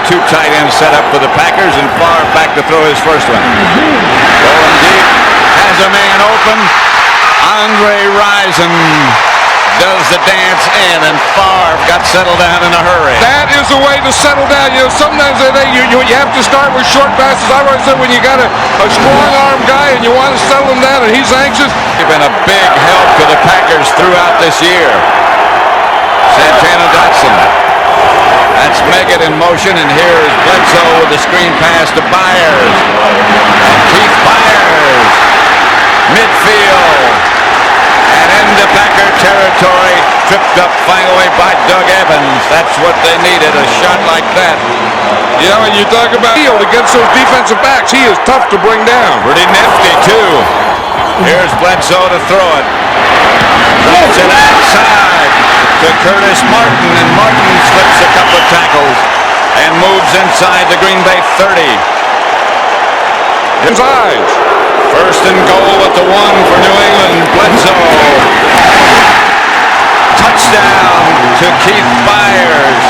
two tight ends set up for the Packers, and Favre back to throw his first one. Going deep, has a man open. Andre Rison does the dance in, and Favre got settled down in a hurry. That is the way to settle down. You know, sometimes you have to start with short passes. I've always said when you got a strong arm guy and you want to settle him down and he's anxious. He's been a big help to the Packers throughout this year. Santana Dotson. That's Meggett in motion, and here's Bledsoe with the screen pass to Byers. And Keith Byers, midfield. And into Packer territory, tripped up finally by Doug Evans. That's what they needed, a shot like that. You know, when you talk about field against those defensive backs, he is tough to bring down. Pretty nifty, too. Here's Bledsoe to throw it. Throws it outside to Curtis Martin, and Martin slips a couple of tackles and moves inside the Green Bay 30. His eyes. First and goal at the 1 for New England. Bledsoe. Touchdown to Keith Byers.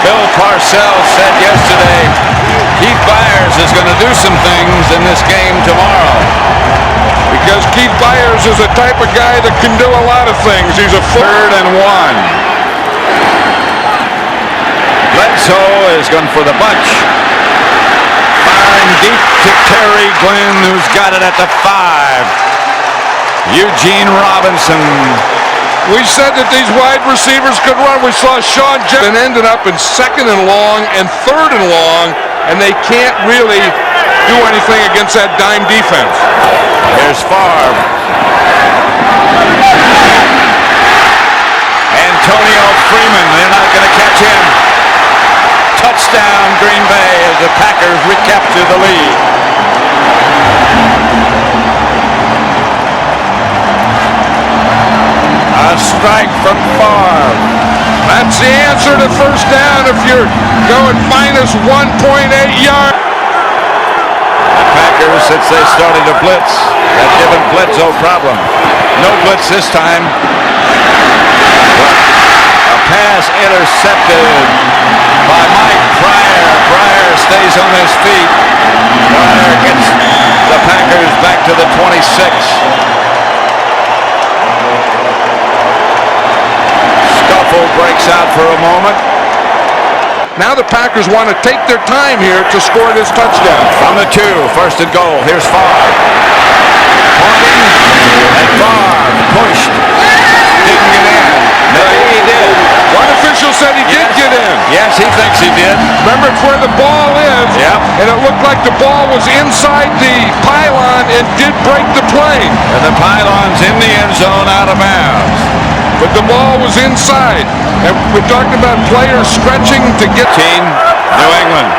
Bill Parcells said yesterday, Keith Byers is going to do some things in this game tomorrow. Because Keith Byers is the type of guy that can do a lot of things. He's a 3rd and 1. Bledsoe is going for the bunch. Firing deep to Terry Glenn, who's got it at the 5. Eugene Robinson. We said that these wide receivers could run. We saw Sean Jackson ended up in 2nd and long and 3rd and long, and they can't really do anything against that dime defense. Here's Favre. Antonio Freeman, they're not going to catch him. Touchdown Green Bay as the Packers recapture the lead. A strike from Favre. That's the answer to first down if you're going minus 1.8 yards. The Packers, since they started to blitz, have given Bledsoe problem. No blitz this time. A pass intercepted by Mike Pryor. Pryor stays on his feet. Pryor gets the Packers back to the 26. Scuffle breaks out for a moment. Now the Packers want to take their time here to score this touchdown. From the 2, 1st and goal. Here's Favre. Pointing, and Favre pushed. Didn't get in. Maybe he did. One official said he did get in. Yes, he thinks he did. Remember, it's where the ball is. Yep. And it looked like the ball was inside the pylon and did break the plane. And the pylon's in the end zone, out of bounds. But the ball was inside. And we're talking about players stretching to get... Team, New England.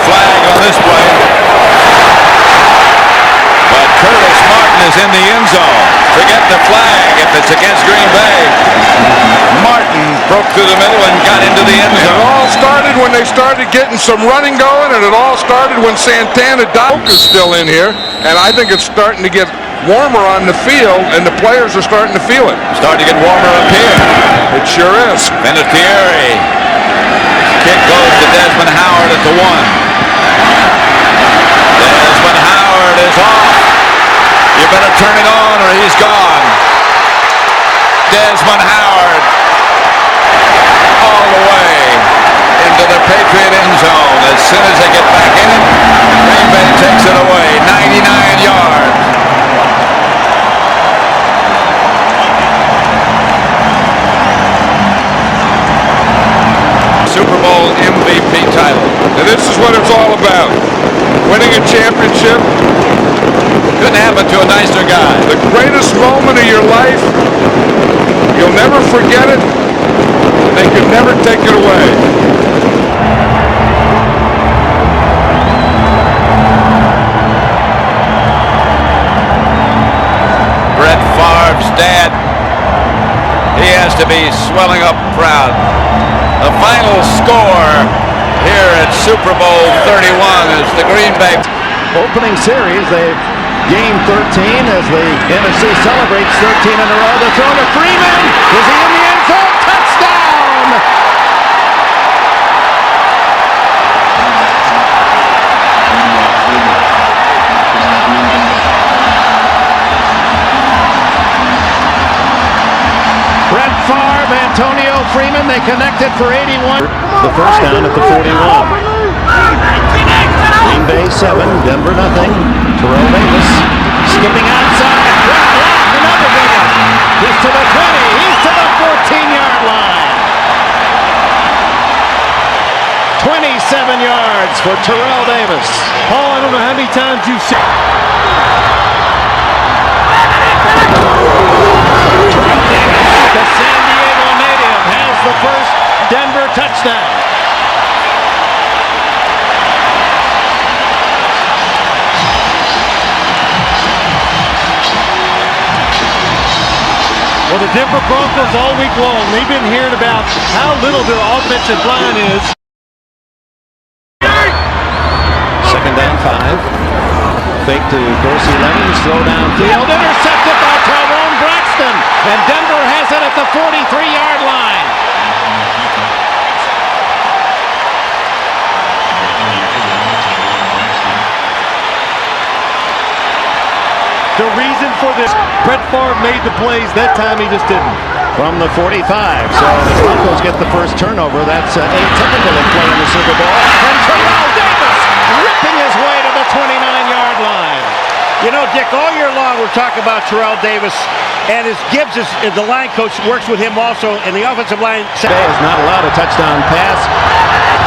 Flag on this play. But Curtis Martin is in the end zone. Forget the flag if it's against Green Bay. Martin broke through the middle and got into the end zone. It all started when they started getting some running going, and it all started when Santana Dotson is still in here. And I think it's starting to get warmer on the field, and the players are starting to feel it. Starting to get warmer up here. It sure is. Vinatieri. Kick goes to Desmond Howard at the 1. Desmond Howard is off. You better turn it on or he's gone. Desmond Howard all the way into the Patriot end zone. As soon as they get back in it, Green Bay takes it away. 99 yards. Super Bowl MVP title. And this is what it's all about. Winning a championship. Couldn't happen to a nicer guy. The greatest moment of your life. You'll never forget it. They could never take it away. Brett Favre's dad. He has to be swelling up proud. The final score here at Super Bowl 31 is the Green Bay. Opening series, they've gained 13 as the NFC celebrates 13 in a row. The throw to Freeman. Is he in the end zone? Touchdown! Antonio Freeman. They connected for 81. The first down at the 41. Green Bay 7, Denver nothing. Terrell Davis skipping outside. Block, another big one. He's to the 20. He's to the 14-yard line. 27 yards for Terrell Davis. Paul, I don't know how many times you've seen. The San Diego native has the first Denver touchdown. Well, the Denver Broncos all week long, they've been hearing about how little their offensive line is. Second down 5. Fake to Dorsey Lemmings, throw downfield, intercepted by Tyrone Braxton, and Denver has it at the 43-yard line. The reason for this, Brett Favre made the plays. That time he just didn't. From the 45, so the Broncos get the first turnover. That's atypical of play in the Super Bowl. And Terrell Davis ripping his way to the 29-yard line. You know, Dick, all year long we're talking about Terrell Davis, and as Gibbs is the line coach, works with him also in the offensive line. Bay has not allowed a touchdown pass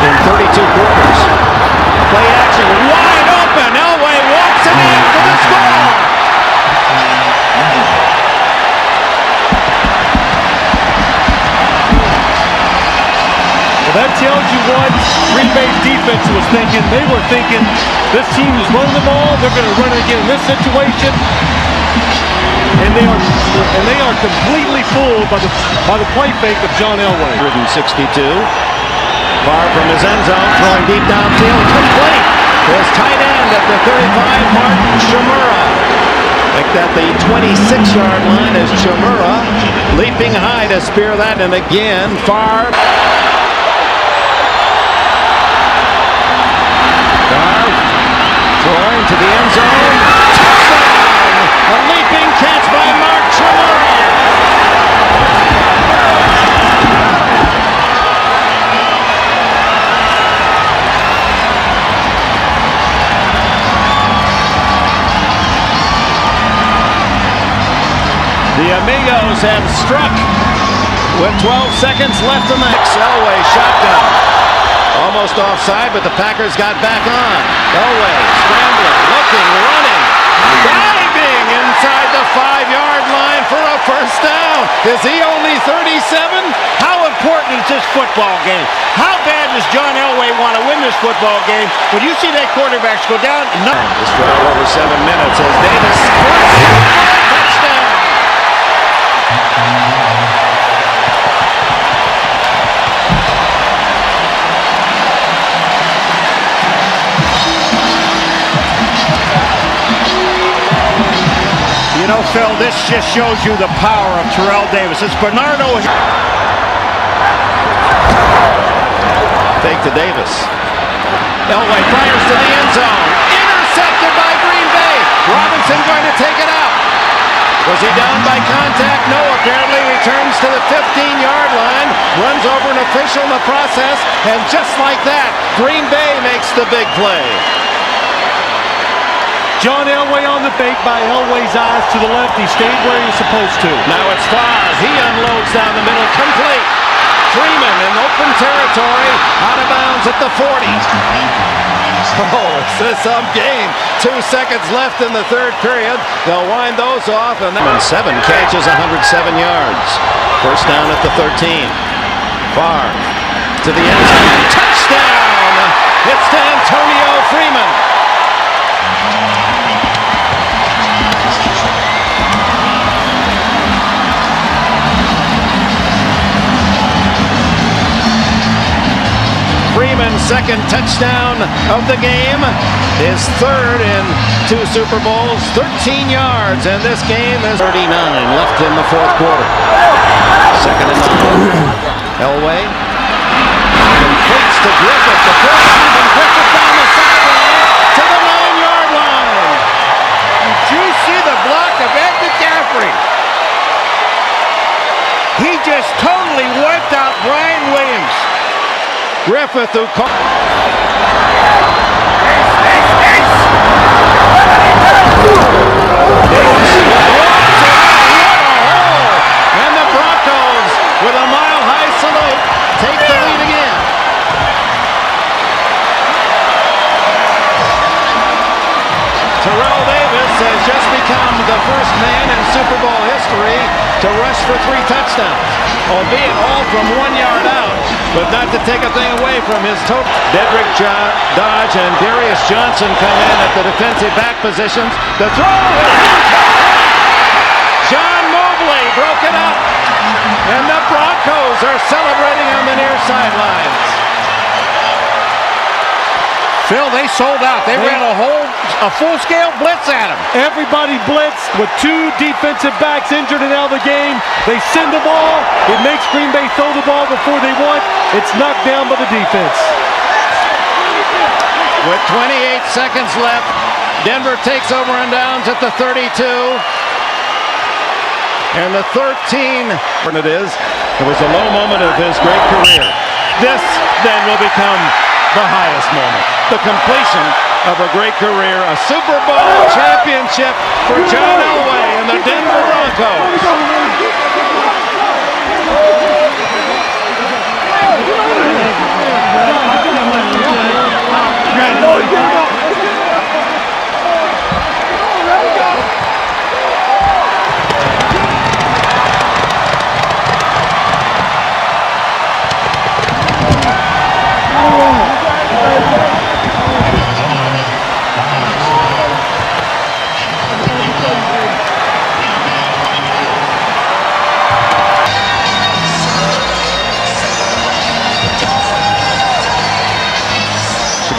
in 32 quarters. Play action wide open. Elway walks it in for the score. Well, that tells you what Green Bay's defense was thinking. They were thinking, this team is running the ball. They're going to run it again in this situation. And they are completely fooled by the play fake of John Elway. 162. Far from his end zone, throwing deep downfield, complete. His tight end at the 35, Martin Chmura. Like that, the 26-yard line is Chmura leaping high to spear that, and again, Favre. Throwing to the end zone. Touchdown! A leaping catch by Mark Chmura. The Amigos have struck with 12 seconds left in the Elway shotgun. Almost offside, but the Packers got back on. Elway scrambling, looking, running, diving inside the 5-yard line for a first down. Is he only 37? How important is this football game? How bad does John Elway want to win this football game? When you see that quarterbacks go down, Just for over 7 minutes as Davis touchdown. you know, Phil, this just shows you the power of Terrell Davis. It's Bernardo. Fake to Davis. Elway fires to the end zone. Intercepted by Green Bay. Robinson going to take it out. Was he down by contact? No, apparently returns to the 15-yard line. Runs over an official in the process. And just like that, Green Bay makes the big play. John Elway on the fake by Elway's eyes to the left. He stayed where he was supposed to. Now it's Favre. He unloads down the middle. Complete. Freeman in open territory. Out of bounds at the 40. Oh, is this some game? 2 seconds left in the third period. They'll wind those off. And 7 catches, 107 yards. First down at the 13. Favre to the end zone. Touchdown! It's to Antonio Freeman. Freeman's second touchdown of the game. His third in 2 Super Bowls. 13 yards, and this game is 39 left in the fourth quarter. Second and 9. Elway completes to Griffith. The first and Griffith down the sideline to the 9-yard line. Did you see the block of Ed McCaffrey? He just totally Griffith, who caught. And the Broncos, with a mile-high salute, take the lead again. Terrell Davis has just become the first man in Super Bowl history to rush for 3 touchdowns, albeit all from 1 yard out, but not to take a thing away from his total. Dedrick Dodge and Darius Johnson come in at the defensive back positions. The throw. John Mobley broke it up, and the Broncos are celebrating on the near sidelines. Phil, they sold out. They ran a full-scale blitz at him. Everybody blitzed with 2 defensive backs injured and out of the game. They send the ball. It makes Green Bay throw the ball before they want. It's knocked down by the defense. With 28 seconds left, Denver takes over and downs at the 32. And the 13, it is. It was a low moment of his great career. This then will become the highest moment. The completion of a great career, a Super Bowl championship for John Elway and the Denver Broncos.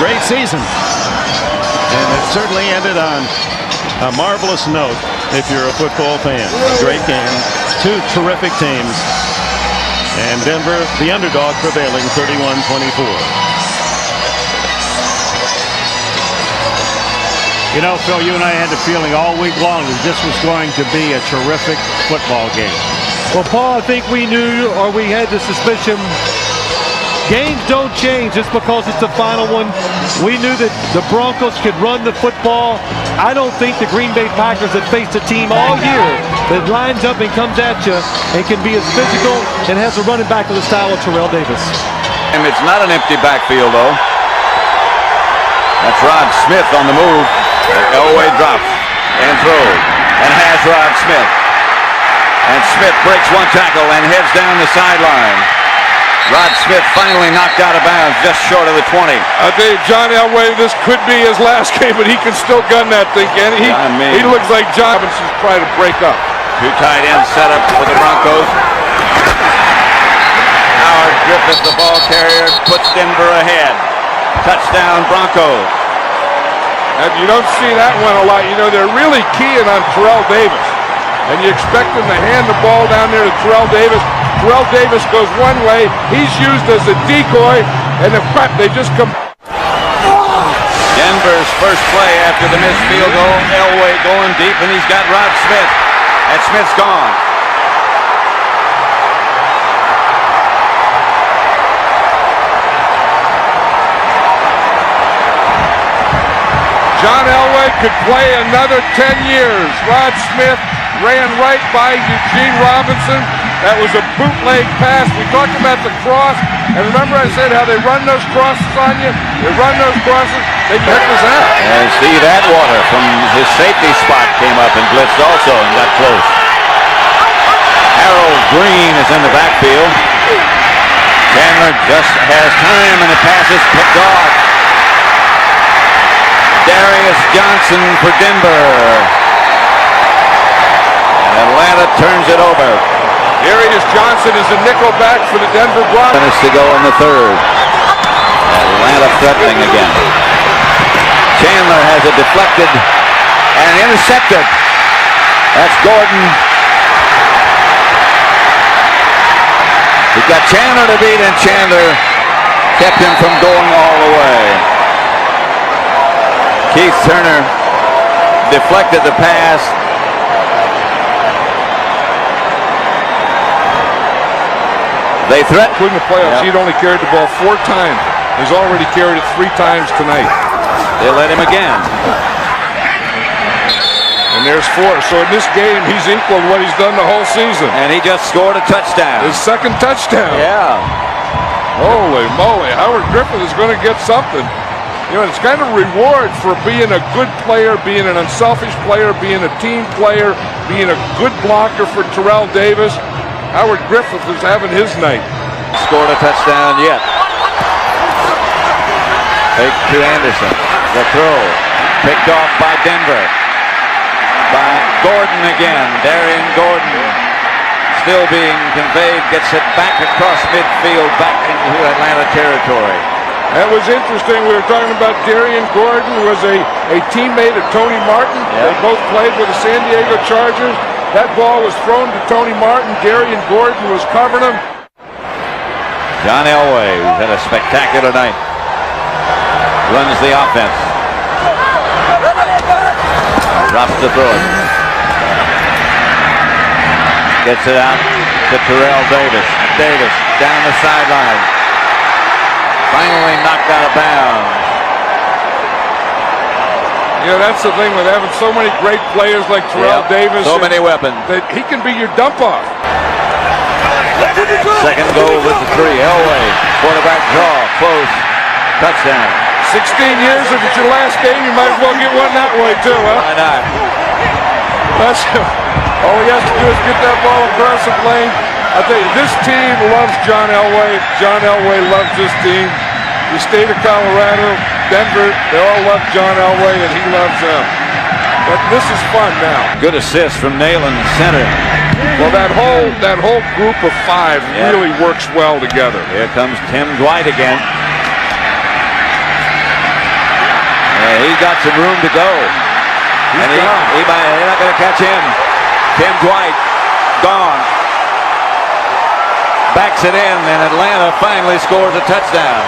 Great season, and it certainly ended on a marvelous note if you're a football fan. Great game, 2 terrific teams, and Denver, the underdog, prevailing 31-24. You know, Phil, you and I had the feeling all week long that this was going to be a terrific football game. Well, Paul, I think we knew, or we had the suspicion, games don't change just because it's the final one. We knew that the Broncos could run the football. I don't think the Green Bay Packers have faced a team all year that lines up and comes at you and can be as physical and has a running back of the style of Terrell Davis. And it's not an empty backfield, though. That's Rod Smith on the move. Elway drops and throws and has Rod Smith. And Smith breaks 1 tackle and heads down the sideline. Rod Smith finally knocked out of bounds just short of the 20. I'll tell you, John Elway, this could be his last game, but he can still gun that thing, can he? He looks like John Robinson's trying to break up. 2 tight ends set up for the Broncos. Howard Griffith, the ball carrier, puts Denver ahead. Touchdown Broncos. And you don't see that one a lot. You know, they're really keying on Terrell Davis. And you expect them to hand the ball down there to Terrell Davis. Terrell Davis goes one way. He's used as a decoy. And they just come. Denver's first play after the missed field goal. Elway going deep, and he's got Rod Smith. And Smith's gone. John Elway could play another 10 years. Rod Smith ran right by Eugene Robinson. That was a bootleg pass. We talked about the cross. And remember I said how they run those crosses on you? They run those crosses. They pick us out. And Steve Atwater from his safety spot came up and blitzed also and got close. Harold Green is in the backfield. Chandler just has time and the pass is picked off. Darius Johnson for Denver. And Atlanta turns it over. Darius Johnson is the nickel back for the Denver Broncos. Minutes to go in the 3rd. Atlanta threatening again. Chandler has it deflected and intercepted. That's Gordon. He's got Chandler to beat, and Chandler kept him from going all the way. Keith Turner deflected the pass. They threat. Including the playoffs, Yep. he'd only carried the ball 4 times. He's already carried it 3 times tonight. They let him again. And there's 4. So in this game, he's equaled what he's done the whole season. And he just scored a touchdown. His 2nd touchdown. Yeah. Holy moly. Howard Griffith is going to get something. You know, it's kind of reward for being a good player, being an unselfish player, being a team player, being a good blocker for Terrell Davis. Howard Griffith is having his night. Scored a touchdown yet. Fake to Anderson. The throw. Picked off by Denver. By Gordon again. Darian Gordon. Still being conveyed. Gets it back across midfield. Back into Atlanta territory. That was interesting. We were talking about Darian Gordon, who was a teammate of Tony Martin. Yep. They both played with the San Diego Chargers. That ball was thrown to Tony Martin. Darian Gordon was covering him. John Elway, who's had a spectacular night, runs the offense. Drops to throw it. Gets it out to Terrell Davis. Davis down the sideline. Finally knocked out of bounds. You know, that's the thing with having so many great players like Terrell Davis. So many weapons. That he can be your dump-off. Second goal with the 3. Elway, quarterback draw, close, touchdown. 16 years, if it's your last game, you might as well get one that way too, huh? Why not? That's all he has to do is get that ball across the lane. I tell you, this team loves John Elway. John Elway loves this team. The state of Colorado, Denver, they all love John Elway, and he loves them. But this is fun now. Good assist from Nayland, center. Well, that whole group of 5 really works well together. Here comes Tim Dwight again. Yeah, he's got some room to go. They're not going to catch him. Tim Dwight, gone. Backs it in, and Atlanta finally scores a touchdown.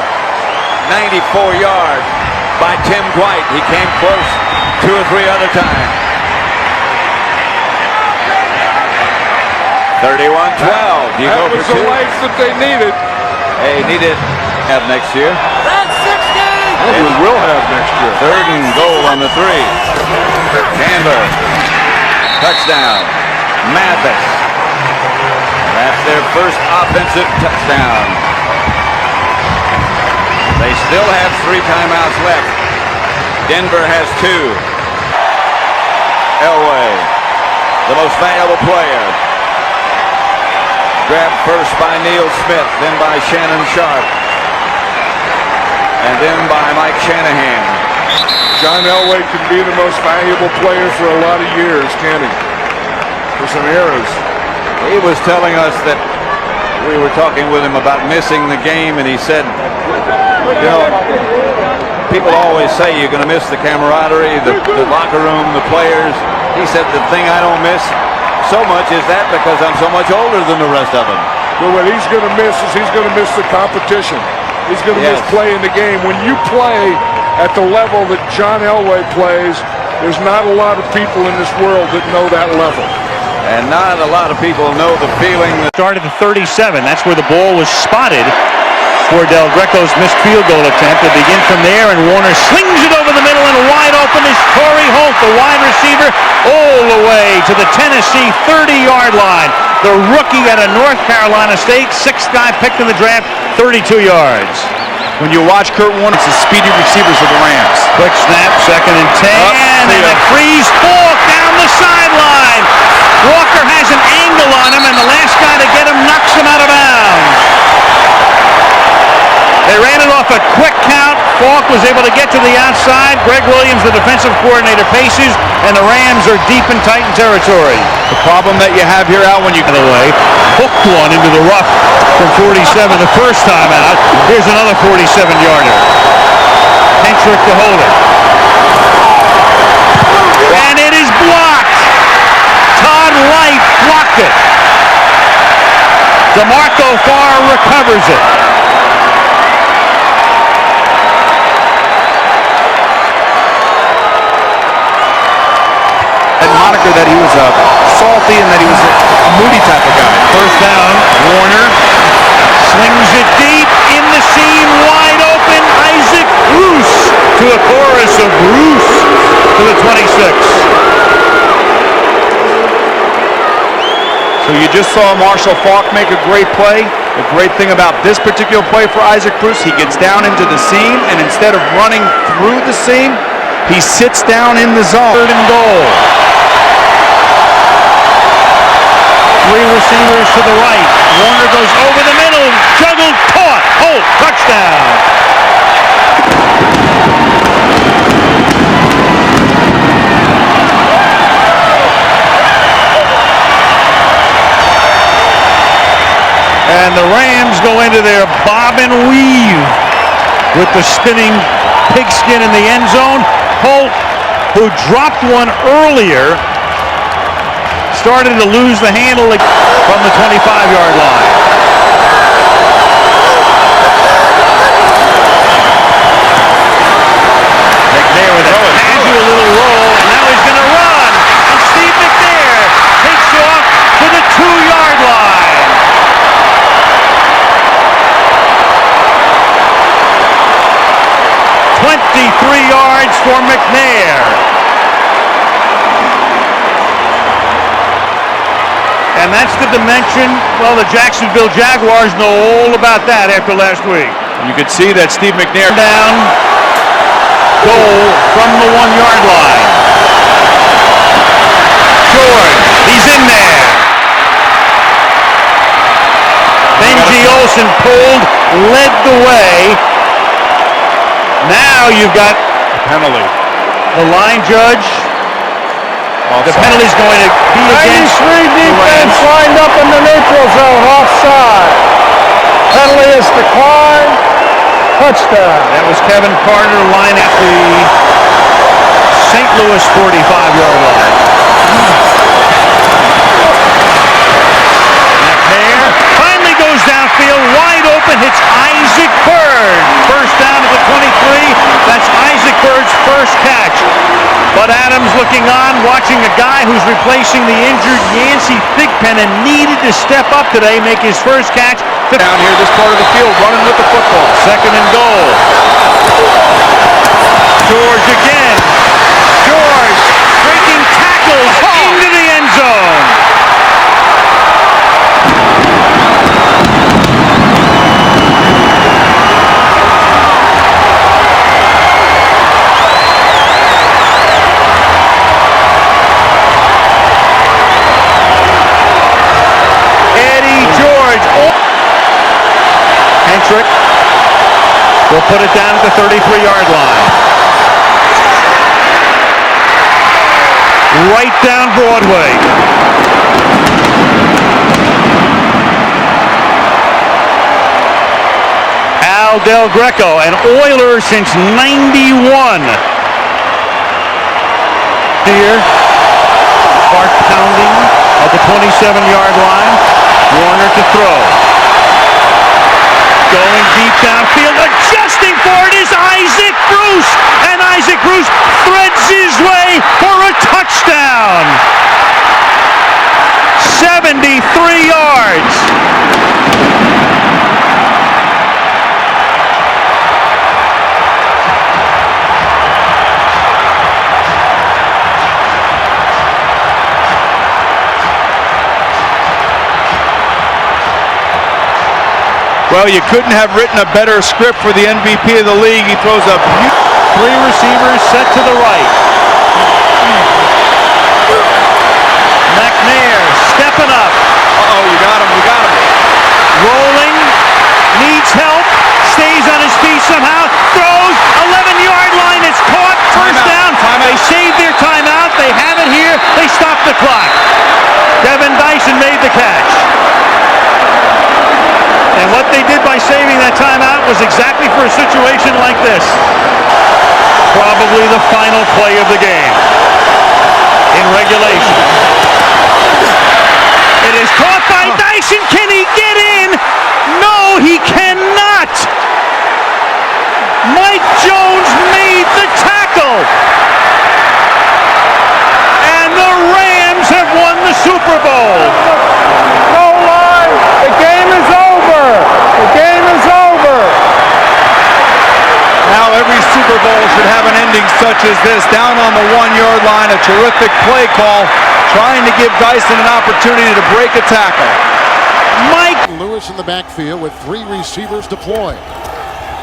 94 yards by Tim Dwight. He came close 2 or 3 other times. 31-12. You That go was for 2. the life that they needed. Hey, need it have next year. And we will have next year. 3rd and goal on the 3. Chandler. Touchdown. Mathis. That's their first offensive touchdown. They still have 3 timeouts left. Denver has 2. Elway, the most valuable player. Grabbed first by Neil Smith, then by Shannon Sharp, and then by Mike Shanahan. John Elway can be the most valuable player for a lot of years, can't he? For some eras. He was telling us that we were talking with him about missing the game, and he said, you know, people always say you're going to miss the camaraderie, the locker room, the players. He said the thing I don't miss so much is that because I'm so much older than the rest of them. But what he's going to miss is he's going to miss the competition. He's going to miss playing the game. When you play at the level that John Elway plays, there's not a lot of people in this world that know that level. And not a lot of people know the feeling that Started at 37. That's where the ball was spotted for Del Greco's missed field goal attempt. They begin from there, and Warner slings it over the middle, and wide open is Torrey Holt, the wide receiver, all the way to the Tennessee 30-yard line. The rookie out of North Carolina State, 6th guy picked in the draft, 32 yards. When you watch Kurt Warner, it's the speedy receivers of the Rams. Quick snap, 2nd and 10, and a freeze Falk down the sideline. Walker has an angle on him, and the last guy to get him knocks him out of bounds. They ran it off a quick count. Falk was able to get to the outside. Greg Williams, the defensive coordinator, paces, and the Rams are deep in Titan territory. The problem that you have here, Al, when you By the way, hooked one into the rough from 47 the first time out. Here's another 47-yarder. Hentrick to hold it. And it is blocked. Todd Light blocked it. DeMarco Farr recovers it. moniker that he was salty and that he was a moody type of guy. First down, Warner So you just saw Marshall Faulk make a great play. The great thing about this particular play for Isaac Bruce, he gets down into the seam, and instead of running through the seam, he sits down in the zone. 3rd and goal. 3 receivers to the right. Warner goes over the middle, juggled, caught, Holt, touchdown. And the Rams go into their bob and weave with the spinning pigskin in the end zone. Holt, who dropped one earlier, started to lose the handle from the 25-yard line. McNair with a casual little roll, and now he's going to run. And Steve McNair takes off to the 2-yard line. 23 yards for McNair. And that's the dimension, well, the Jacksonville Jaguars know all about that after last week. You could see that Steve McNair Down, goal from the 1-yard line. George, he's in there. Benji Olsen pulled, led the way. Now you've got penalty. the line judge. The penalty's going to be against 93 defense lined up in the neutral zone, offside. Penalty is declined. Touchdown. That was Kevin Carter, line at the St. Louis 45-yard line. McNair finally goes downfield, wide open, hits Isaac Bird. First down at the 23. That's Isaac Bird's first catch. But Adams looking on, watching a guy who's replacing the injured Yancey Thigpen and needed to step up today, make his first catch. Down here, this part of the field, running with the football. 2nd and goal. George again. George breaking tackles into the end zone. Hentrick will put it down at the 33-yard line. Right down Broadway. Al Del Greco, an Oiler since '91. Here, Clark pounding at the 27-yard line. Warner to throw. Going deep downfield, adjusting for it is Isaac Bruce, and Isaac Bruce threads his way for a touchdown. 73 yards. Well, you couldn't have written a better script for the MVP of the league. He throws a 3 receivers set to the right. McNair stepping up. Uh-oh, you got him, Rolling, needs help, stays on his feet somehow, throws, 11-yard line, it's caught, first down. They saved their timeout, they have it here, they stop the clock. Devin Dyson made the catch. And what they did by saving that timeout was exactly for a situation like this. Probably the final play of the game in regulation. It is caught by Dyson. Can he get in? No, he cannot. Mike Jones made the tackle. And the Rams have won the Super Bowl. Goal line. The game is over. The game is over. Now every Super Bowl should have an ending such as this. Down on the 1-yard line, a terrific play call. trying to give Dyson an opportunity to break a tackle. Mike Lewis in the backfield with 3 receivers deployed.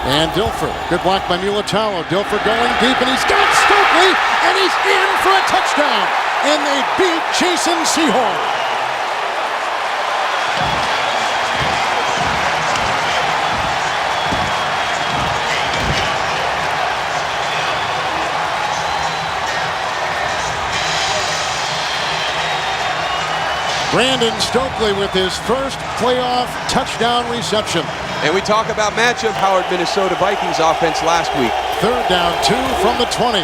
And Dilfer, good block by Mulatalo. Dilfer going deep, and he's got Stokely, and he's in for a touchdown. And they beat Jason Sehorn. Brandon Stokely with his first playoff touchdown reception. And we talk about matchup, Howard, Minnesota Vikings offense last week. 3rd down, 2 from the 20.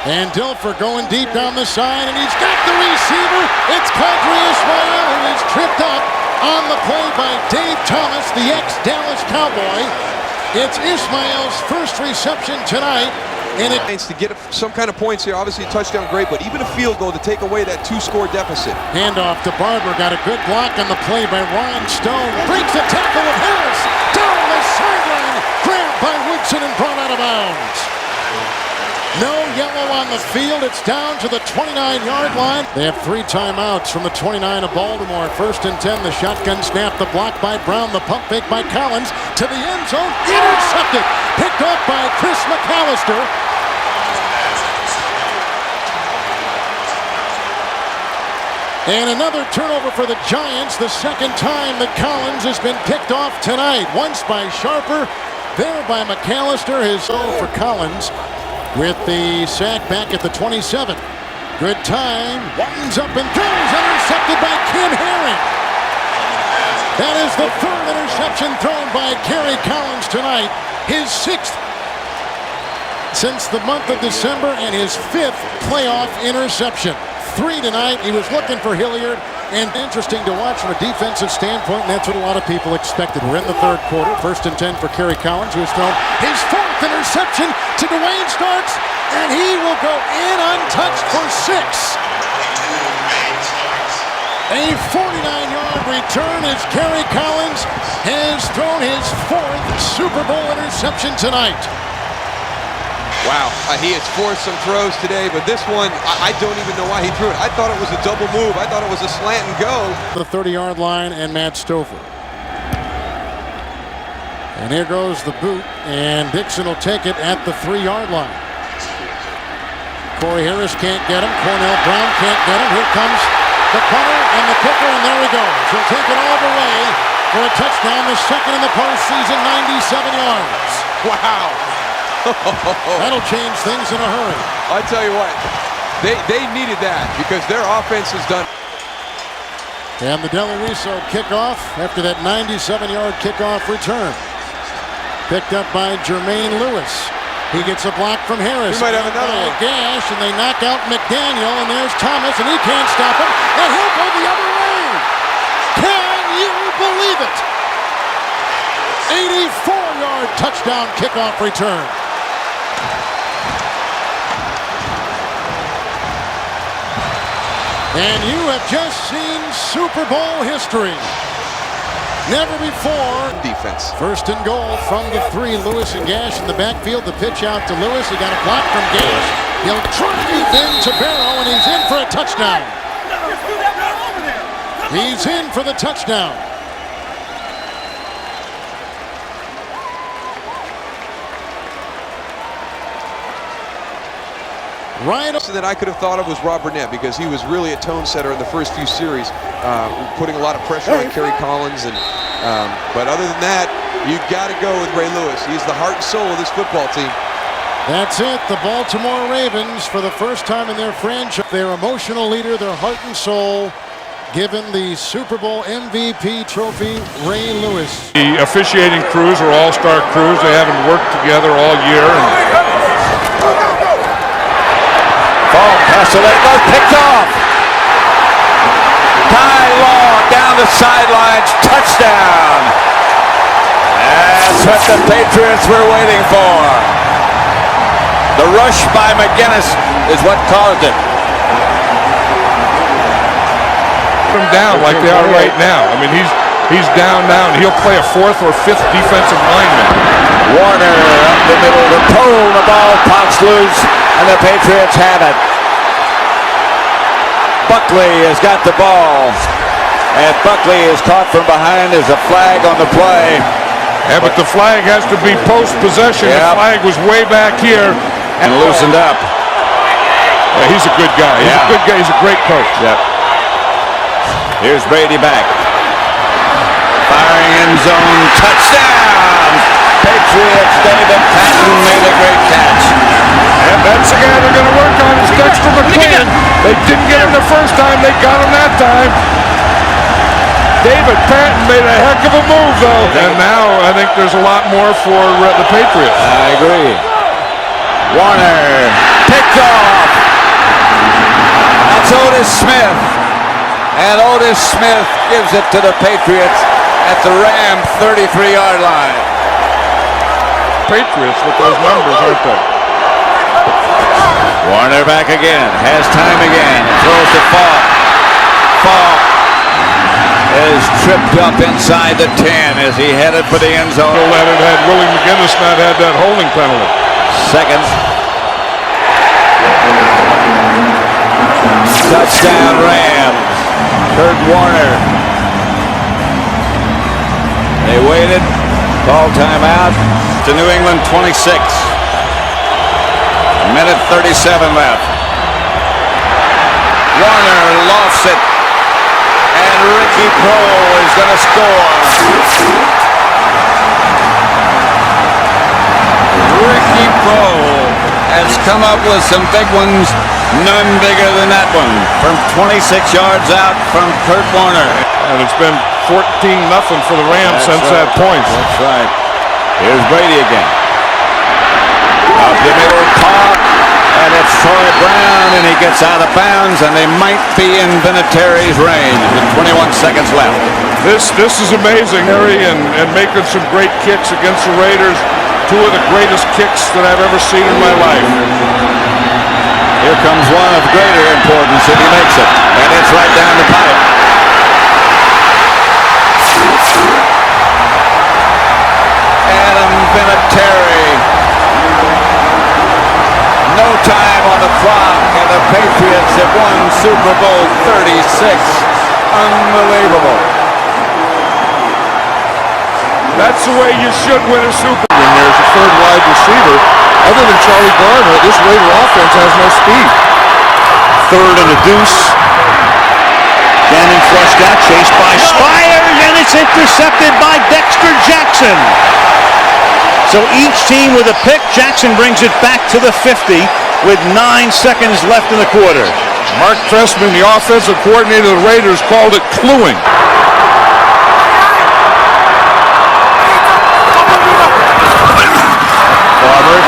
And Dilfer going deep down the side, and he's got the receiver. It's Kadri Ismail, who is tripped up on the play by Dave Thomas, the ex-Dallas Cowboy. It's Ismail's first reception tonight. And it to get some kind of points here, obviously a touchdown, great, but even a field goal to take away that 2-score deficit. Handoff to Barber, got a good block on the play by Ron Stone. Breaks the tackle of Harris, down the sideline, grabbed by Woodson and brought out of bounds. No yellow on the field, it's down to the 29-yard line. They have 3 timeouts from the 29 of Baltimore. 1st and 10, the shotgun snap, the block by Brown, the pump fake by Collins to the end zone, intercepted, picked off by Chris McAllister. And another turnover for the Giants, the 2nd time that Collins has been picked off tonight. Once by Sharper, there by McAllister. His goal for Collins with the sack back at the 27. Good time, winds up and throws, intercepted by Ken Herring. That is the 3rd interception thrown by Kerry Collins tonight. His 6th since the month of December and his 5th playoff interception. 3 tonight. He was looking for Hilliard, and interesting to watch from a defensive standpoint, and that's what a lot of people expected. We're in the 3rd quarter. 1st and 10 for Kerry Collins, who has thrown his 4th interception to Dwayne Starks, and he will go in untouched for 6. A 49-yard return as Kerry Collins has thrown his 4th Super Bowl interception tonight. Wow, he has forced some throws today, but this one, I don't even know why he threw it. I thought it was a double move. I thought it was a slant and go. The 30-yard line and Matt Stover. And here goes the boot, and Dixon will take it at the 3-yard line. Corey Harris can't get him. Cornell Brown can't get him. Here comes the punter and the kicker, and there he goes. He'll take it all the way for a touchdown, the 2nd in the postseason, 97 yards. Wow. That'll change things in a hurry. I tell you what, they needed that because their offense is done. And the Del Riso kickoff after that 97-yard kickoff return. Picked up by Jermaine Lewis. He gets a block from Harris. He might have another one. Gash, and they knock out McDaniel, and there's Thomas, and he can't stop him, and he'll go the other way. Can you believe it? 84-yard touchdown kickoff return. And you have just seen Super Bowl history. Never before. Defense. 1st and goal from the 3. Lewis and Gash in the backfield. The pitch out to Lewis. He got a block from Gash. He'll drive into Barrow, and he's in for a touchdown. He's in for the touchdown. Right. That I could have thought of was Rob Burnett because he was really a tone setter in the first few series, putting a lot of pressure on Kerry Collins. But other than that, you got to go with Ray Lewis. He's the heart and soul of this football team. That's it. The Baltimore Ravens, for the first time in their franchise, their emotional leader, their heart and soul, given the Super Bowl MVP trophy, Ray Lewis. The officiating crews are all-star crews. They haven't worked together all year. Ball pass away, goes picked off. Ty Law down the sidelines, touchdown. That's what the Patriots were waiting for. The rush by McGinnis is what caused it. Put him down like they are right now. I mean, he's down now, and he'll play a 4th or 5th defensive lineman. Warner up the middle, the pole, the ball pops loose, and the Patriots have it. Buckley has got the ball. And Buckley is caught from behind. There's a flag on the play. Yeah, but the flag has to be post-possession. Yep. The flag was way back here. And loosened up. Yeah, he's a good guy. He's a good guy. He's a great coach. Yep. Here's Brady back. Firing end zone. Touchdown! Patriots. David Patton made a great catch. And that's the guy they're going to work on is Dexter McQueen. They didn't get him the first time. They got him that time. David Patton made a heck of a move, though. And now I think there's a lot more for the Patriots. I agree. Warner picked off. That's Otis Smith. And Otis Smith gives it to the Patriots at the Ram 33-yard line. Patriots with those numbers, aren't they? Warner back again. Has time again. Throws to Falk. Falk is tripped up inside the 10 as he headed for the end zone. Had Willie McGinnis not had that holding penalty. Second. Touchdown Rams. Kurt Warner. They waited. Call timeout. To New England 26. Minute 37 left. Warner lofts it. And Ricky Prohl is going to score. Ricky Prohl has come up with some big ones, none bigger than that one. From 26 yards out from Kurt Warner. And it's been 14-0 for the Rams since that point. That's right. Here's Brady again. Up the middle, caught. And it's Troy Brown, and he gets out of bounds, and they might be in Vinatieri's range with 21 seconds left. This is amazing, Harry, and making some great kicks against the Raiders. Two of the greatest kicks that I've ever seen in my life. Here comes one of greater importance if he makes it, and it's right down the pipe. Adam Vinatieri. No time on the clock, and the Patriots have won Super Bowl 36. Unbelievable. That's the way you should win a Super Bowl. When there's a third wide receiver, other than Charlie Garner, this Raider offense has no speed. Third and a deuce. Gannon flushed out, chased by Spires, and it's intercepted by Dexter Jackson. So each team with a pick. Jackson brings it back to the 50 with 9 seconds left in the quarter. Mark Trestman, the offensive coordinator of the Raiders, called it cluing. Barber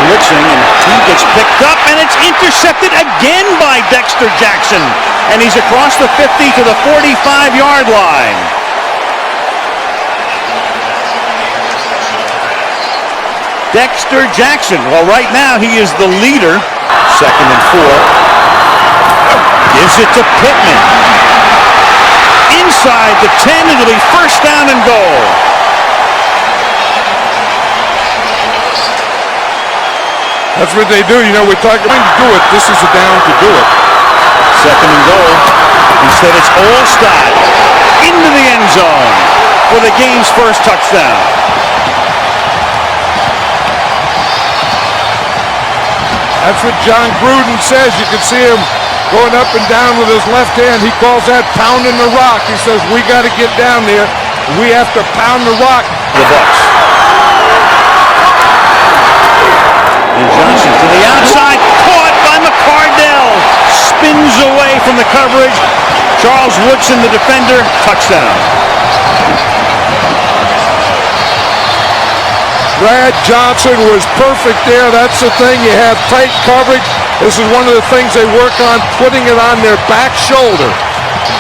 blitzing, and he gets picked up, and it's intercepted again by Dexter Jackson. And he's across the 50 to the 45-yard line. Dexter Jackson. Well, right now he is the leader. Second and 4. Gives it to Pittman. Inside the 10, it'll be first down and goal. That's what they do. You know, we talk about to do it. This is a down to do it. Second and goal. Instead, it's Allstott into the end zone for the game's first touchdown. That's what John Gruden says. You can see him going up and down with his left hand. He calls that pounding the rock. He says, we got to get down there. We have to pound the rock. The Bucs. And Johnson to the outside. Caught by McCardell. Spins away from the coverage. Charles Woodson, the defender. Touchdown. Brad Johnson was perfect there. That's the thing. You have tight coverage. This is one of the things they work on, putting it on their back shoulder.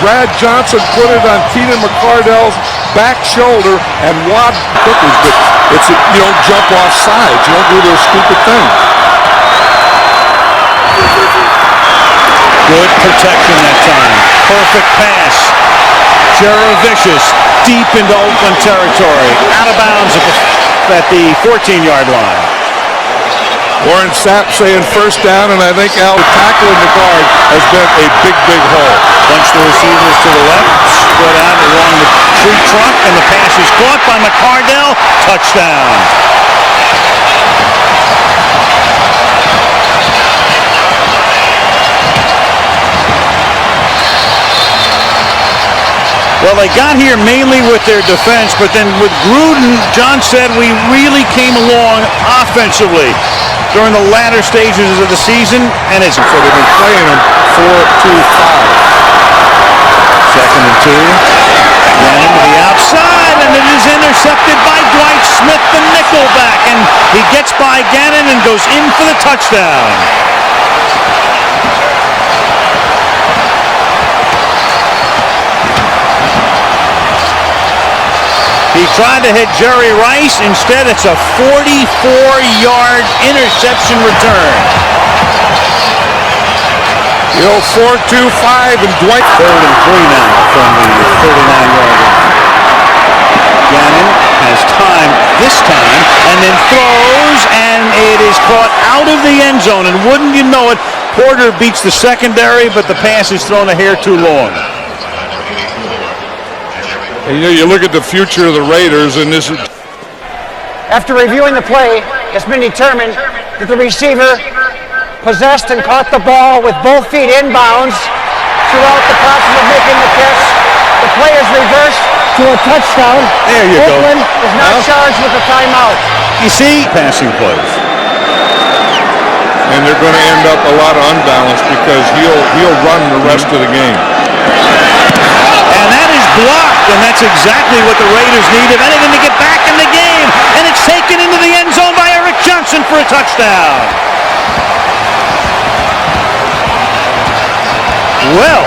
Brad Johnson put it on Keenan McCardell's back shoulder and wadded quickly. But you don't jump off sides. You don't do those stupid things. Good protection that time. Perfect pass. Jaravicious deep into Oakland territory. Out of bounds at the 14-yard line. Warren Sapp saying first down, and I think Al tackling the guard has been a big, big hole. Bunch the receivers to the left, spread out along the tree trunk, and the pass is caught by McCardell. Touchdown. Well, they got here mainly with their defense, but then with Gruden, John said we really came along offensively during the latter stages of the season, and it's so they've been playing them 4-2-5. Second and 2. Gannon to the outside, and it is intercepted by Dwight Smith, the nickelback, and he gets by Gannon and goes in for the touchdown. He tried to hit Jerry Rice. Instead, it's a 44-yard interception return. You know, 4-2-5, and Dwight. 3rd and 3 now from the 39-yard line. Gannon has time this time, and then throws, and it is caught out of the end zone. And wouldn't you know it, Porter beats the secondary, but the pass is thrown a hair too long. And, you look at the future of the Raiders, and this is... After reviewing the play, it's been determined that the receiver possessed and caught the ball with both feet inbounds throughout the process of making the catch. The play is reversed to a touchdown. There you go. Oakland is not charged with a timeout. You see, passing plays. And they're going to end up a lot of unbalanced because he'll run the rest of the game. And that is blocked, and that's exactly what the Raiders need if anything to get back in the game. And it's taken into the end zone by Eric Johnson for a touchdown. Well,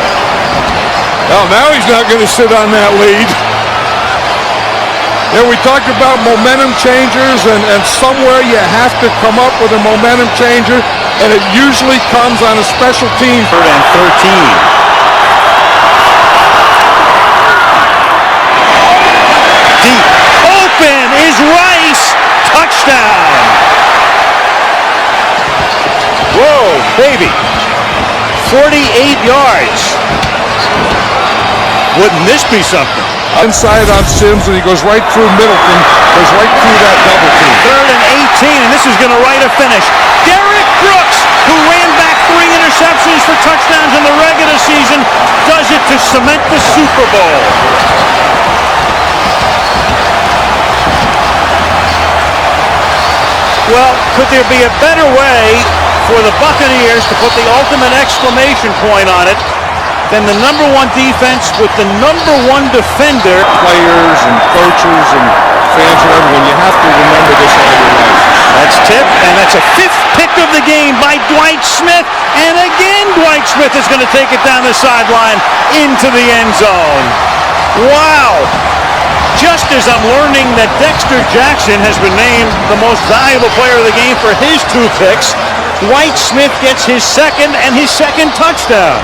now he's not going to sit on that lead. Yeah, we talked about momentum changers, and somewhere you have to come up with a momentum changer, and it usually comes on a special team. 3rd and 13. Deep open is Rice. Touchdown. Whoa, baby. 48 yards. Wouldn't this be something? Inside on Sims, and he goes right through Middleton, goes right through that double team. 3rd and 18, and this is going to write a finish. Derek Brooks, who ran back 3 interceptions for touchdowns in the regular season, does it to cement the Super Bowl. Well, could there be a better way for the Buccaneers to put the ultimate exclamation point on it than the number 1 defense with the number 1 defender? Players and coaches and fans and everyone, you have to remember this all your life. That's tipped, and that's a 5th pick of the game by Dwight Smith. And again, Dwight Smith is going to take it down the sideline into the end zone. Wow. Just as I'm learning that Dexter Jackson has been named the most valuable player of the game for his 2 picks, Dwight Smith gets his 2nd and his 2nd touchdown.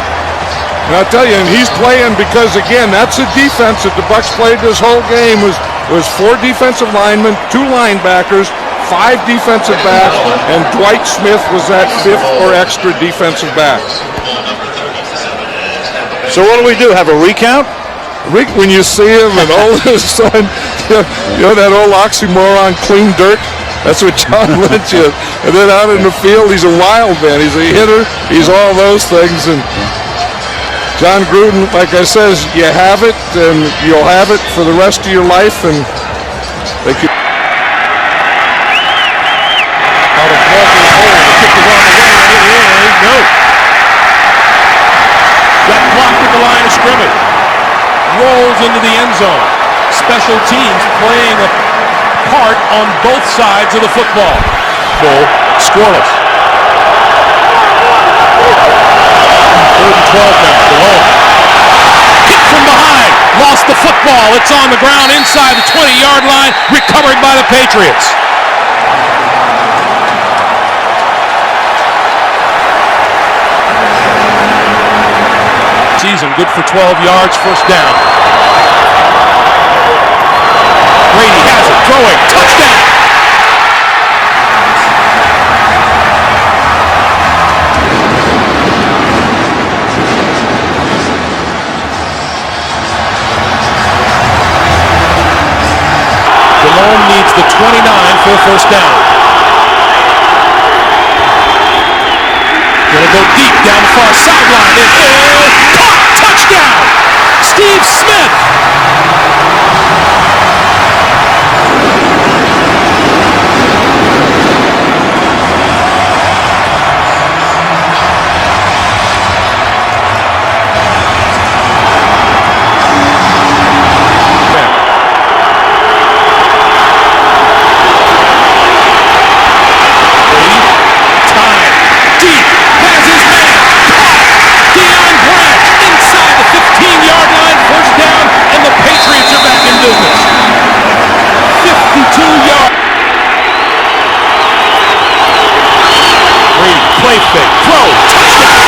And I'll tell you, and he's playing because, again, that's a defense that the Bucs played this whole game. Was 4 defensive linemen, 2 linebackers, 5 defensive backs, and Dwight Smith was that 5th or extra defensive back. So what do? Have a recount? Rick, when you see him, and all of a sudden, you know that old oxymoron, clean dirt? That's what John Lynch is. And then out in the field, he's a wild man. He's a hitter. He's all those things. And John Gruden, like I says, you have it, and you'll have it for the rest of your life. And they could. Out of Walker's hole, the kick is on the way, and it is no. Got blocked at the line of scrimmage. Rolls into the end zone. Special teams playing a part on both sides of the football. Goal scoreless. 3rd and 12 now. Below. Kick from behind. Lost the football. It's on the ground inside the 20-yard line. Recovered by the Patriots. Season good for 12 yards, 1st down. Brady has it, throwing, touchdown! 29 for a first down. Gonna go deep down the far sideline. It is caught. Touchdown. Steve Smith. Play fake, throw, touchdown!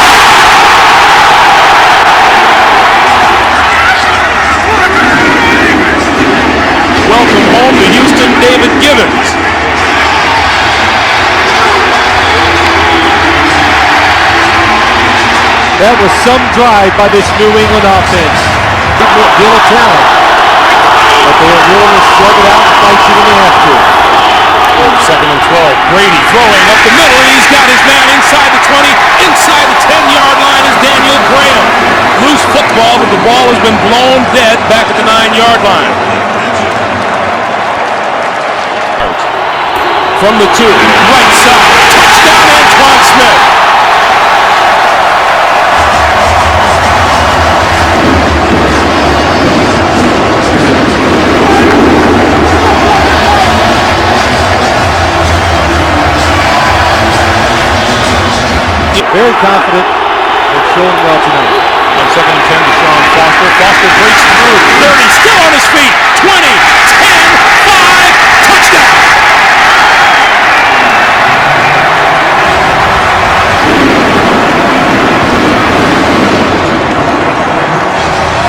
Welcome home to Houston, David Gibbons. That was some drive by this New England offense. Big deal of talent. But they are willing to slug it out and fight you when they have to. Second and 12. Brady throwing up the middle, and he's got his man inside the 20. Inside the 10-yard line is Daniel Graham. Loose football, but the ball has been blown dead back at the 9-yard line. From the 2, right side. Touchdown, Antoine Smith. Very confident and showing well tonight. On second and 10 to Sean Foster. Foster breaks through. 30, still on his feet. 20, 10, 5, touchdown!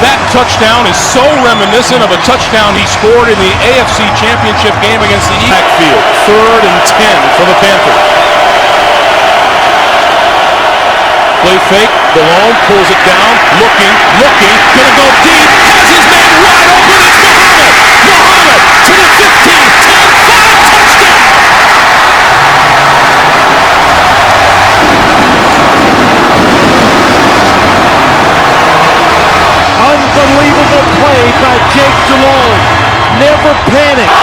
That touchdown is so reminiscent of a touchdown he scored in the AFC Championship game against the Eagles. Backfield, 3rd and 10 for the Panthers. Play fake, Malone pulls it down, looking, gonna go deep, has his man wide open, it's Muhammad to the 15, 10, 5, touchdown! Unbelievable play by Jake Delhomme. Never panic.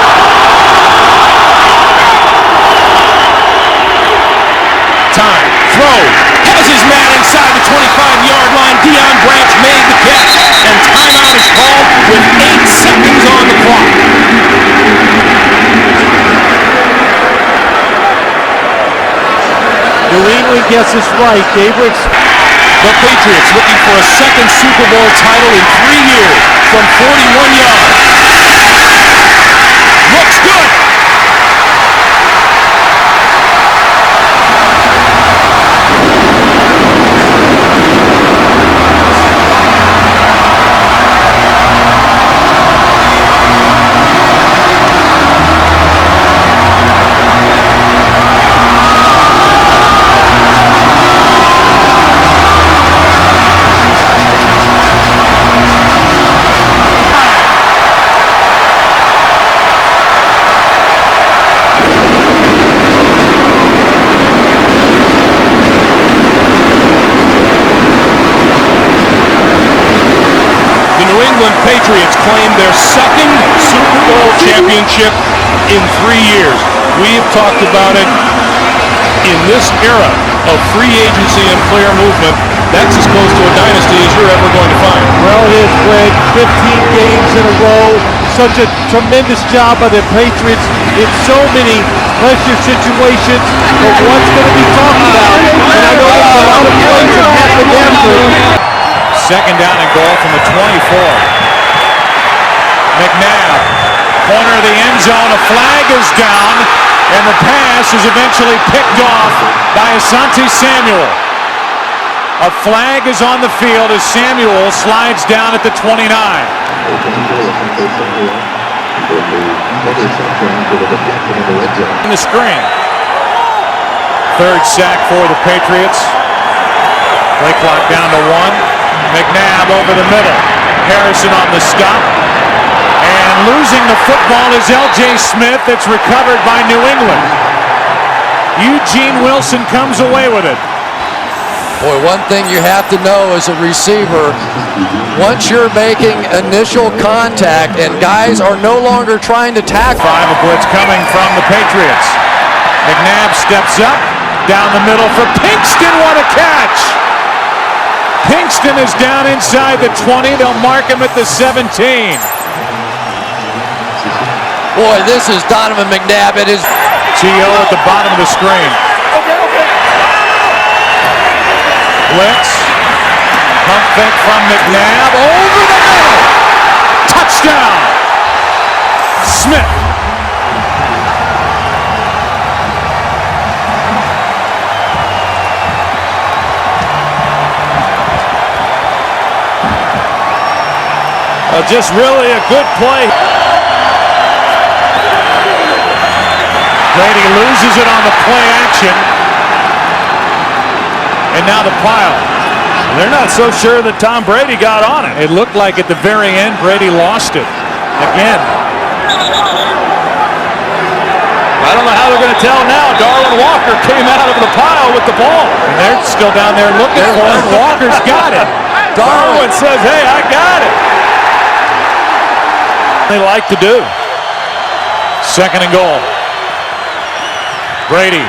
Time, throws, has his man inside the 25-yard line. Deion Branch made the catch, and timeout is called with 8 seconds on the clock. New England gets this right. The Patriots looking for a second Super Bowl title in 3 years from 41 yards. Looks good. Patriots claim their second Super Bowl championship in 3 years. We've talked about it in this era of free agency and player movement. That's as close to a dynasty as you're ever going to find. Well, it is, Greg. 15 games in a row. Such a tremendous job by the Patriots in so many pressure situations. But what's going to be talked about, and I know there's a lot of plays that happened after. Second down and goal from the 24. McNabb, corner of the end zone, a flag is down, and the pass is eventually picked off by Asante Samuel. A flag is on the field as Samuel slides down at the 29. In the screen. Third sack for the Patriots. Play clock down to 1. McNabb over the middle. Harrison on the stop. And losing the football is L.J. Smith. It's recovered by New England. Eugene Wilson comes away with it. Boy, one thing you have to know as a receiver, once you're making initial contact and guys are no longer trying to tackle. 5 of blitz coming from the Patriots. McNabb steps up, down the middle for Pinkston. What a catch! Pinkston is down inside the 20. They'll mark him at the 17. Boy, this is Donovan McNabb. It is T.O. at the bottom of the screen. Blitz. Pump fake from McNabb. Over the middle. Touchdown. Smith. Just really a good play. Brady loses it on the play action. And now the pile. They're not so sure that Tom Brady got on it. It looked like at the very end Brady lost it again. I don't know how they're going to tell now. Darwin Walker came out of the pile with the ball. And they're still down there looking for it. Walker's got it. Darwin says, hey, I got it. They like to do. 2nd and goal. Brady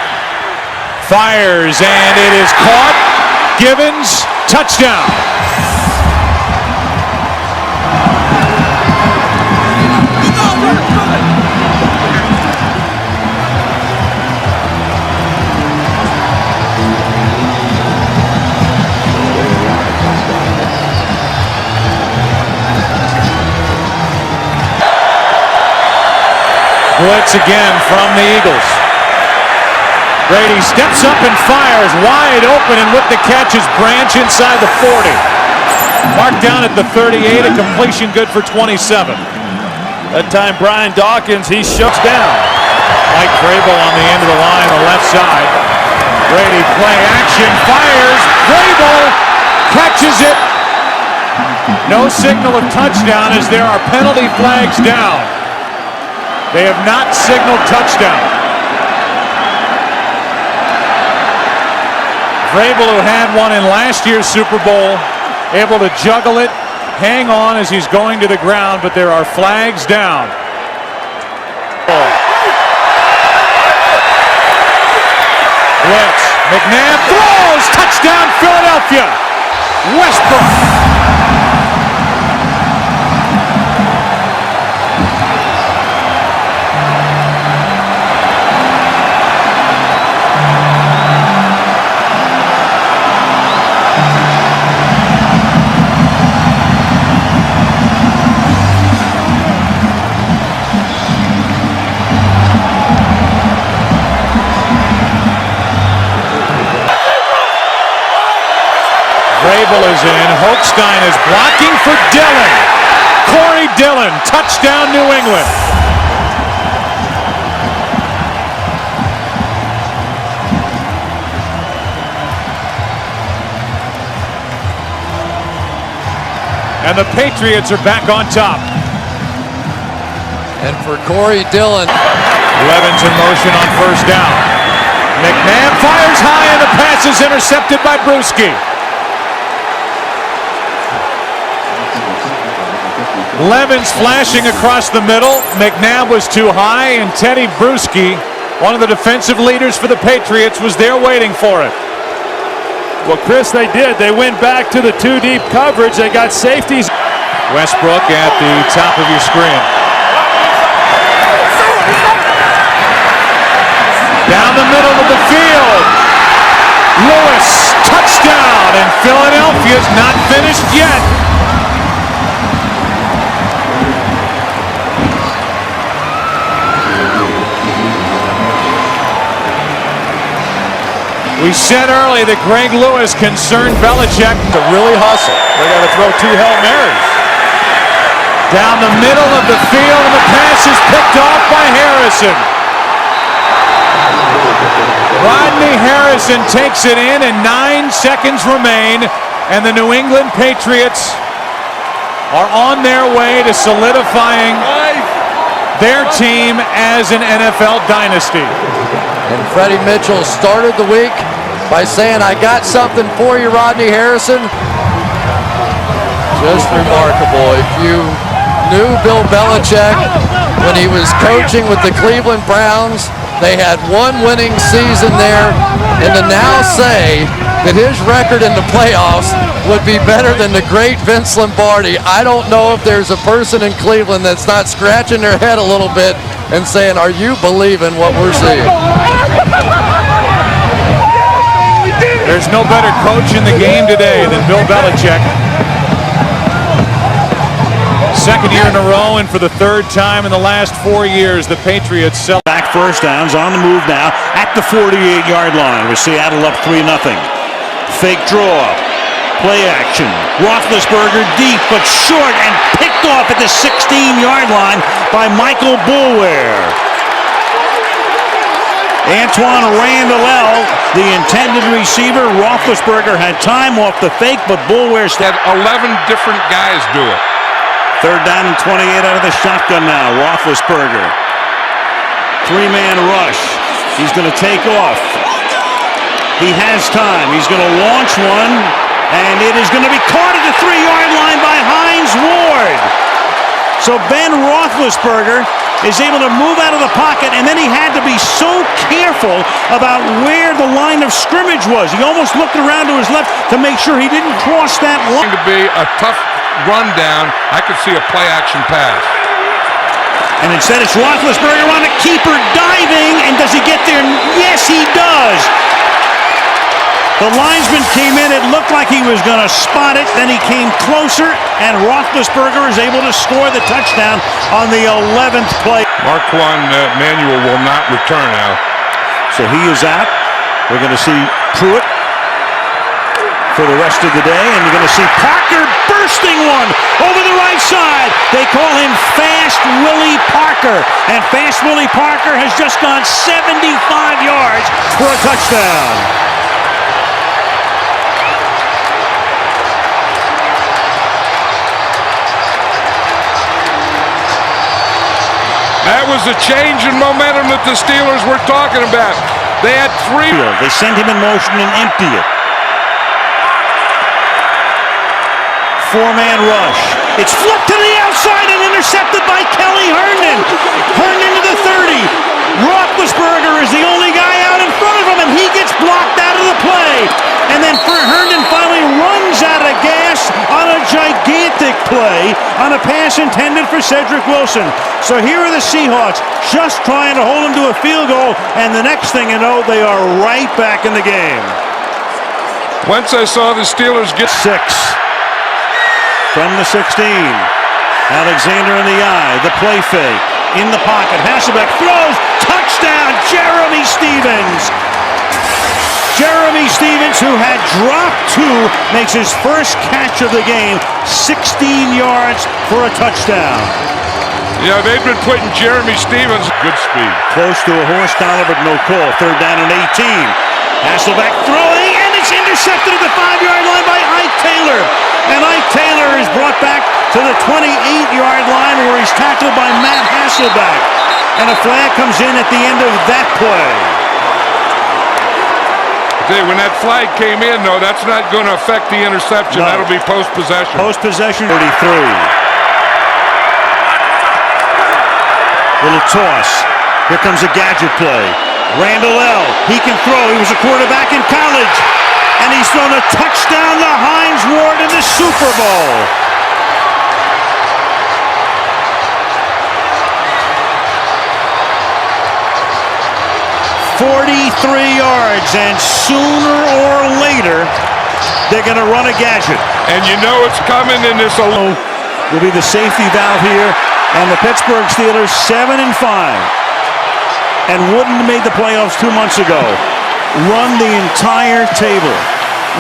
fires, and it is caught. Givens, touchdown. Blitz again from the Eagles. Brady steps up and fires wide open, and with the catch is Branch inside the 40. Marked down at the 38, a completion good for 27. That time Brian Dawkins, he shuts down. Mike Vrabel on the end of the line on the left side. Brady play action, fires, Vrabel catches it. No signal of touchdown as there are penalty flags down. They have not signaled touchdown. Vrabel, who had one in last year's Super Bowl, able to juggle it, hang on as he's going to the ground, but there are flags down. Blitz. McNabb throws. Touchdown, Philadelphia. Westbrook. Vrabel is in. Holstein is blocking for Dillon. Corey Dillon, touchdown New England. And the Patriots are back on top. And for Corey Dillon. Levens in motion on 1st down. McNabb fires high, and the pass is intercepted by Bruschi. Levens flashing across the middle. McNabb was too high, and Teddy Bruschi, one of the defensive leaders for the Patriots, was there waiting for it. Well, Chris, they did. They went back to the 2 deep coverage. They got safeties. Westbrook at the top of your screen. Down the middle of the field. Lewis, touchdown, and Philadelphia's not finished yet. We said early that Greg Lewis concerned Belichick to really hustle. They got to throw 2 Hail Marys. Down the middle of the field, and the pass is picked off by Harrison. Rodney Harrison takes it in, and 9 seconds remain, and the New England Patriots are on their way to solidifying their team as an NFL dynasty. And Freddie Mitchell started the week by saying, "I got something for you, Rodney Harrison." Just remarkable. If you knew Bill Belichick when he was coaching with the Cleveland Browns, they had one winning season there, and to now say that his record in the playoffs would be better than the great Vince Lombardi, I don't know if there's a person in Cleveland that's not scratching their head a little bit and saying, "Are you believing what we're seeing?" There's no better coach in the game today than Bill Belichick. Second year in a row, and for the third time in the last 4 years, the Patriots sell back. First downs on the move now at the 48-yard line with Seattle up 3-0. Fake draw, play action. Roethlisberger deep but short and picked off at the 16-yard line by Michael Boulware. Antoine Randall, the intended receiver. Roethlisberger had time off the fake, but Boulware had 11 different guys do it. Third down and 28 out of the shotgun now. Roethlisberger. Three-man rush. He's going to take off. He has time. He's going to launch one, and it is going to be caught at the 3-yard line by Hines Ward. So Ben Roethlisberger is able to move out of the pocket, and then he had to be so careful about where the line of scrimmage was. He almost looked around to his left to make sure he didn't cross that line. Going to be a tough run down. I could see a play action pass. And instead it's Roethlisberger on a keeper diving, and does he get there? Yes, he does. The linesman came in, it looked like he was going to spot it, then he came closer, and Roethlisberger is able to score the touchdown on the 11th play. Marquand Manuel will not return now. So he is out. We're going to see Pruitt for the rest of the day, and you're going to see Parker bursting one over the right side. They call him Fast Willie Parker, and Fast Willie Parker has just gone 75 yards for a touchdown. That was a change in momentum that the Steelers were talking about. They had three. They send him in motion and empty it. Four-man rush. It's flipped to the outside and intercepted by Kelly Herndon. Herndon to the 30. Roethlisberger is the only guy out in front of him, and he gets blocked out of the play. And then Herndon finally runs out of gas on a gigantic play on a pass intended for Cedric Wilson. So here are the Seahawks just trying to hold him to a field goal, and the next thing you know, they are right back in the game. Once I saw the Steelers get 6 from the 16. Alexander in the eye, the play fake, in the pocket. Hasselbeck throws, touchdown, Jeremy Stevens. Jeremy Stevens, who had dropped 2, makes his first catch of the game, 16 yards for a touchdown. Yeah, they've been putting Jeremy Stevens good speed. Close to a horse collar, but no call. Third down and 18. Hasselbeck throwing, and it's intercepted at the 5-yard line by Ike Taylor. And Ike Taylor is brought back to the 28-yard line where he's tackled by Matt Hasselbeck. And a flag comes in at the end of that play. When that flag came in, though, that's not going to affect the interception. No. That'll be post-possession. Post-possession, 43. Little toss. Here comes a gadget play. Randall L. He can throw. He was a quarterback in college. And he's thrown a touchdown to Hines Ward in the Super Bowl. "43 yards, and sooner or later, they're going to run a gadget." And you know it's coming in this alone. Will be the safety valve here, and the Pittsburgh Steelers 7-5, and wouldn't have made the playoffs 2 months ago. Run the entire table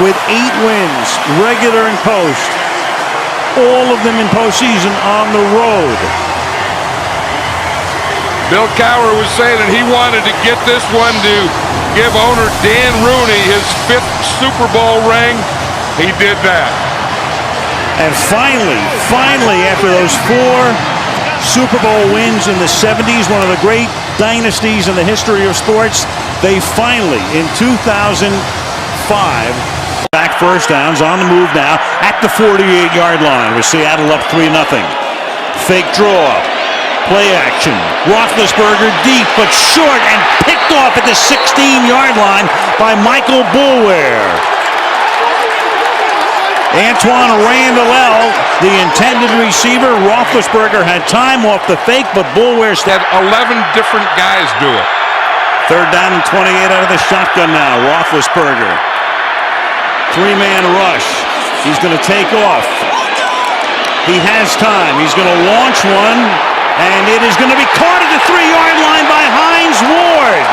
with 8 wins, regular and post, all of them in postseason on the road. Bill Cowher was saying that he wanted to get this one to give owner Dan Rooney his 5th Super Bowl ring. He did that. And finally, after those 4 Super Bowl wins in the 70s, one of the great dynasties in the history of sports. They finally, in 2005, back first downs, on the move now at the 48-yard line with Seattle up 3-0. Fake draw, play action. Roethlisberger deep but short and picked off at the 16-yard line by Michael Boulware. Antoine Randall, the intended receiver. Roethlisberger had time off the fake, but Boulware had 11 different guys do it. Third down and 28 out of the shotgun now. Roethlisberger. Three-man rush. He's going to take off. He has time. He's going to launch one, and it is going to be caught at the 3-yard line by Hines Ward.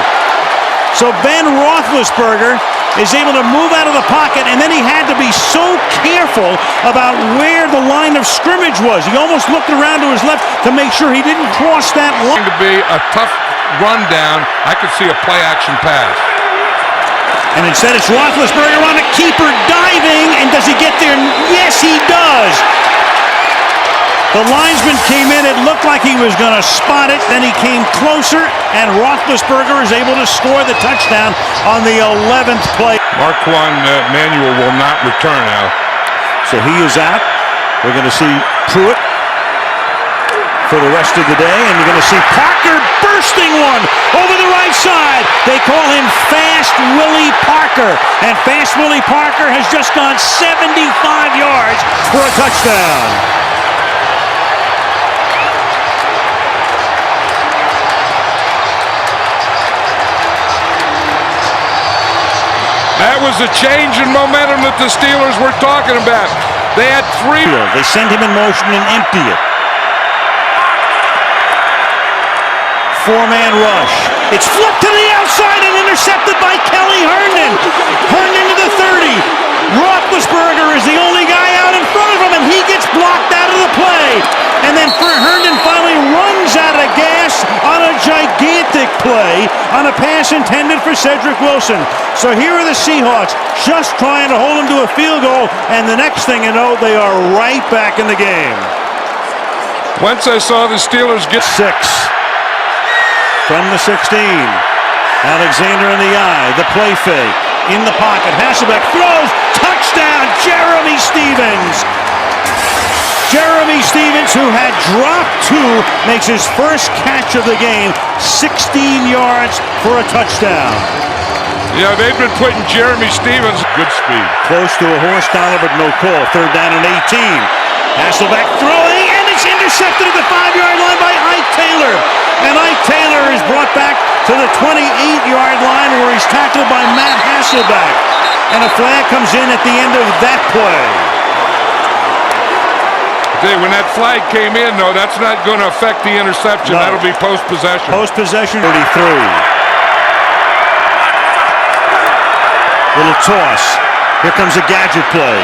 So Ben Roethlisberger is able to move out of the pocket, and then he had to be so careful about where the line of scrimmage was. He almost looked around to his left to make sure he didn't cross that line. To be a tough rundown, I could see a play-action pass. And instead it's Roethlisberger on a keeper diving, and does he get there? Yes, he does. The linesman came in, it looked like he was going to spot it, then he came closer, and Roethlisberger is able to score the touchdown on the 11th play. Marquand Manuel will not return now. So he is out. We're going to see Pruitt for the rest of the day, and you're going to see Parker bursting one over the right side. They call him Fast Willie Parker, and Fast Willie Parker has just gone 75 yards for a touchdown. That was a change in momentum that the Steelers were talking about. They had three. They send him in motion and empty it. Four-man rush. It's flipped to the outside and intercepted by Kelly Herndon. Herndon to the 30. Roethlisberger is the only guy out in front of him, and he gets blocked out of the play. And then Herndon finally runs out of gas on a gigantic play on a pass intended for Cedric Wilson. So here are the Seahawks just trying to hold him to a field goal, and the next thing you know, they are right back in the game. Once I saw the Steelers get 6 from the 16. Alexander in the eye, the play fake, in the pocket. Hasselbeck throws, touchdown, Jeremy Stevens. Jeremy Stevens, who had dropped 2, makes his first catch of the game, 16 yards for a touchdown. Yeah, they've been putting Jeremy Stevens good speed. Close to a horse collar, but no call. Third down and 18. Hasselbeck throwing, and it's intercepted at the 5-yard line by Ike Taylor. And Ike Taylor is brought back to the 28-yard line where he's tackled by Matt Hasselbeck. And a flag comes in at the end of that play. When that flag came in, though, that's not going to affect the interception. No. That'll be post-possession. Post-possession, 33. Little toss. Here comes a gadget play.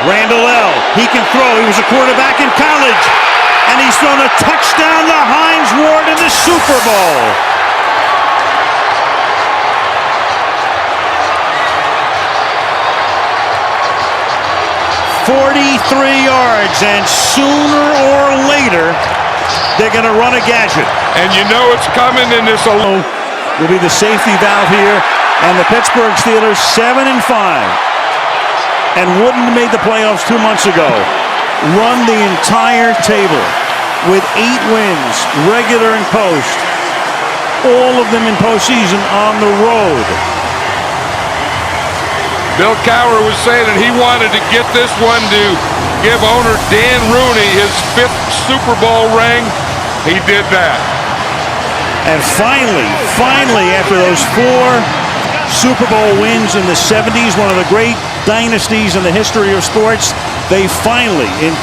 Randall L. He can throw. He was a quarterback in college. And he's thrown a touchdown to Hines Ward in the Super Bowl. "43 yards, and sooner or later, they're going to run a gadget. And you know it's coming in this alone. Will be the safety valve here, and the Pittsburgh Steelers 7-5, and wouldn't have made the playoffs 2 months ago. Run the entire table with 8 wins, regular and post, all of them in postseason on the road. Bill Cowher was saying that he wanted to get this one to give owner Dan Rooney his 5th Super Bowl ring. He did that. And finally, after those 4 Super Bowl wins in the 70s, one of the great dynasties in the history of sports, they finally, in